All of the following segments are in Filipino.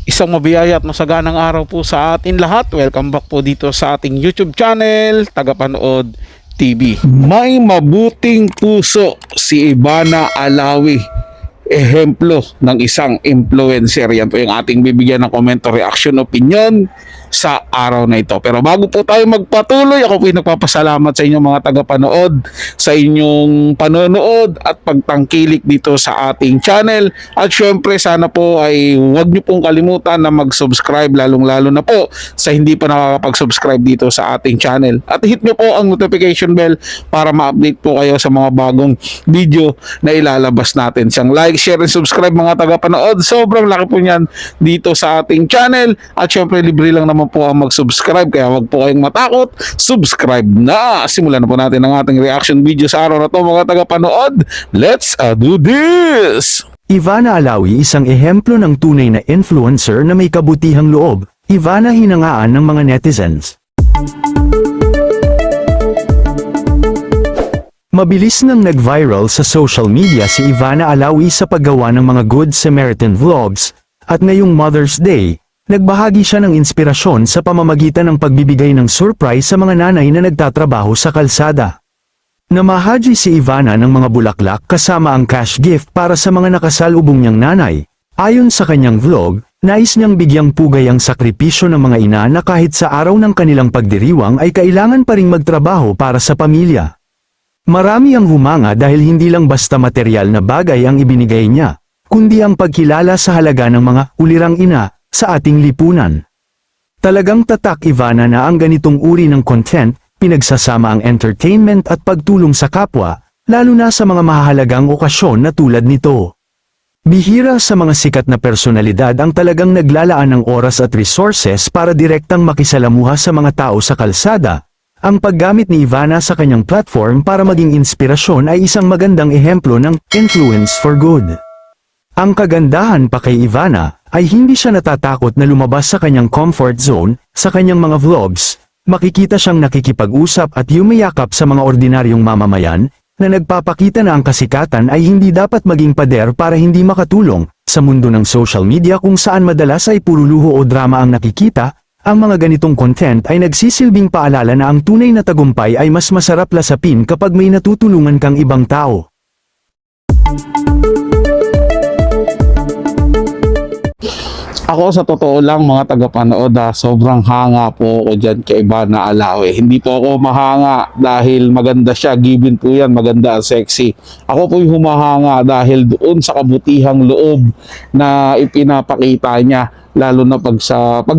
Isang mabiyaya at masaganang araw po sa atin lahat. Welcome back po dito sa ating YouTube channel, Tagapanood TV. May mabuting puso si Ivana Alawi. Ehemplo ng isang influencer. Yan po yung ating bibigyan ng komento, reaction, opinion sa araw na ito. Pero bago po tayo magpatuloy, ako po yung nagpapasalamat sa inyong mga tagapanood, sa inyong panonood at pagtangkilik dito sa ating channel. At syempre sana po ay huwag niyo pong kalimutan na mag-subscribe, lalong-lalo na po sa hindi pa nakakapag-subscribe dito sa ating channel. At hit niyo po ang notification bell para ma-update po kayo sa mga bagong video na ilalabas natin. Siyang like, share, and subscribe mga tagapanood. Sobrang laki po niyan dito sa ating channel. At syempre libre lang naman po ang mag-subscribe, kaya wag po kayong matakot. Subscribe na! Simulan na po natin ang ating reaction video sa araw na to mga tagapanood. Let's do this! Ivana Alawi, isang ehemplo ng tunay na influencer na may kabutihang loob. Ivana hinangaan ng mga netizens. Mabilis nang nag-viral sa social media si Ivana Alawi sa paggawa ng mga Good Samaritan vlogs, at ngayong Mother's Day, nagbahagi siya ng inspirasyon sa pamamagitan ng pagbibigay ng surprise sa mga nanay na nagtatrabaho sa kalsada. Namahaji si Ivana ng mga bulaklak kasama ang cash gift para sa mga nakasalubong niyang nanay. Ayon sa kanyang vlog, nais niyang bigyang pugay ang sakripisyo ng mga ina na kahit sa araw ng kanilang pagdiriwang ay kailangan pa ring magtrabaho para sa pamilya. Marami ang humanga dahil hindi lang basta material na bagay ang ibinigay niya, kundi ang pagkilala sa halaga ng mga ulirang ina sa ating lipunan. Talagang tatak Ivana na ang ganitong uri ng content, pinagsasama ang entertainment at pagtulong sa kapwa, lalo na sa mga mahahalagang okasyon na tulad nito. Bihira sa mga sikat na personalidad ang talagang naglalaan ng oras at resources para direktang makisalamuha sa mga tao sa kalsada. Ang paggamit ni Ivana sa kanyang platform para maging inspirasyon ay isang magandang ehemplo ng influence for good. Ang kagandahan pa kay Ivana ay hindi siya natatakot na lumabas sa kanyang comfort zone. Sa kanyang mga vlogs, makikita siyang nakikipag-usap at yumayakap sa mga ordinaryong mamamayan, na nagpapakita na ang kasikatan ay hindi dapat maging pader para hindi makatulong. Sa mundo ng social media kung saan madalas ay puro luho o drama ang nakikita, ang mga ganitong content ay nagsisilbing paalala na ang tunay na tagumpay ay mas masarap lasapin kapag may natutulungan kang ibang tao. Ako sa totoo lang mga tagapanood, sobrang hanga po ako dyan kay Ivana Alawi. Hindi po ako mahanga dahil maganda siya, given po yan, maganda at sexy. Ako po yung humahanga dahil doon sa kabutihang loob na ipinapakita niya, lalo na pag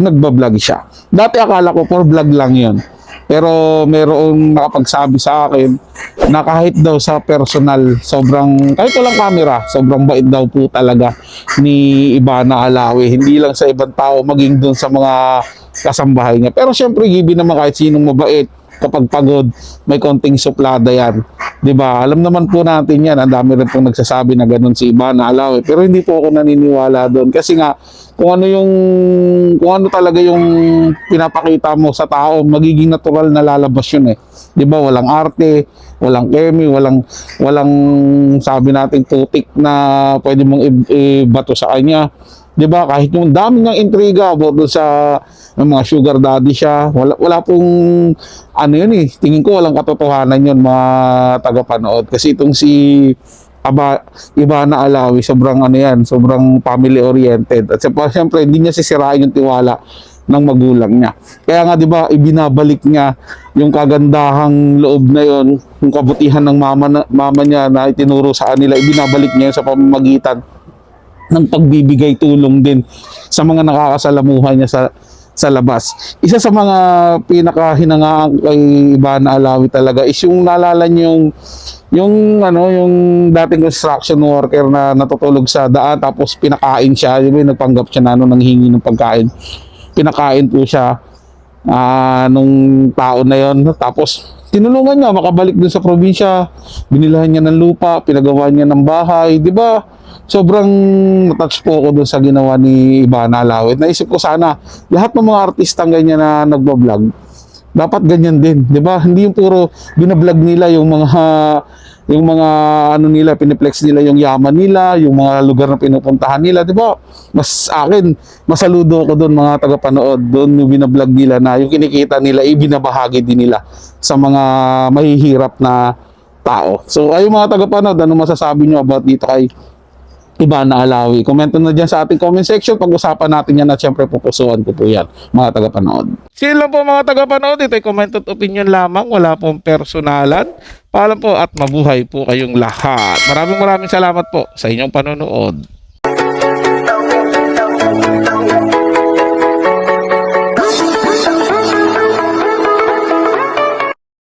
nagbablog siya. Dati akala ko for vlog lang yon. Pero mayroong nakapagsabi sa akin na kahit daw sa personal, kahit walang camera, sobrang bait daw po talaga ni Ivana Alawi. Hindi lang sa ibang tao, maging doon sa mga kasambahay niya. Pero syempre, given naman kahit sinong mabait, kapag pagod, may konting suplada yan. 'Di ba? Alam naman po natin yan. Ang dami rin pong nagsasabi na ganun si Ivana Alawi. Pero hindi po ako naniniwala doon. Kasi nga, kung ano talaga yung pinapakita mo sa tao, magiging natural na lalabas yun eh. 'Di ba? Walang arte, walang kemi, walang sabi natin tutik na pwede mong ibato sa kanya. 'Di ba? Kahit yung dami ng intriga about sa mga sugar daddy siya, wala pong yun eh. Tingin ko walang katotohanan yun mga tagapanood. Kasi itong si Ivana Alawi, sobrang sobrang family oriented. At siyempre hindi niya sisirain yung tiwala ng magulang niya. Kaya nga 'di ba, ibinabalik niya yung kagandahang loob na yon, yung kabutihan ng mama niya na itinuro sa kanila, ibinabalik niya sa pamamagitan ng pagbibigay tulong din sa mga nakakasalamuha niya sa labas. Isa sa mga pinakahinangaan kay Ivana Alawi talaga is yung naalala niyo yung dating construction worker na natutulog sa daan tapos pinakain siya, nagpanggap siya na nanghingi ng pagkain. Pinakain po siya nung tao na yon, tapos tinulungan niya makabalik dun sa probinsya, binilahan niya ng lupa, pinagawa niya ng bahay, 'di ba? Sobrang natouch po ako dun sa ginawa ni Ivana Alawi. Naisip ko sana lahat ng mga artistang ganyan na nagbablog dapat ganyan din, 'di ba? Hindi yung puro binablog nila yung mga yung mga ano nila, piniplex nila yung yaman nila, yung mga lugar na pinupuntahan nila, di ba? Mas akin, masaludo ko doon mga tagapanood, doon yung binablog nila na yung kinikita nila, ibinabahagi din nila sa mga mahihirap na tao. So, ayun mga tagapanood, ano masasabi nyo about dito kay Ivana Alawi? Komento na dyan sa ating comment section. Pag-usapan natin yan at syempre pupusuan ko po yan, mga tagapanood. Sino lang po mga tagapanood. Ito ay comment at opinion lamang. Wala pong personalan. Paalam po at mabuhay po kayong lahat. Maraming salamat po sa inyong panonood.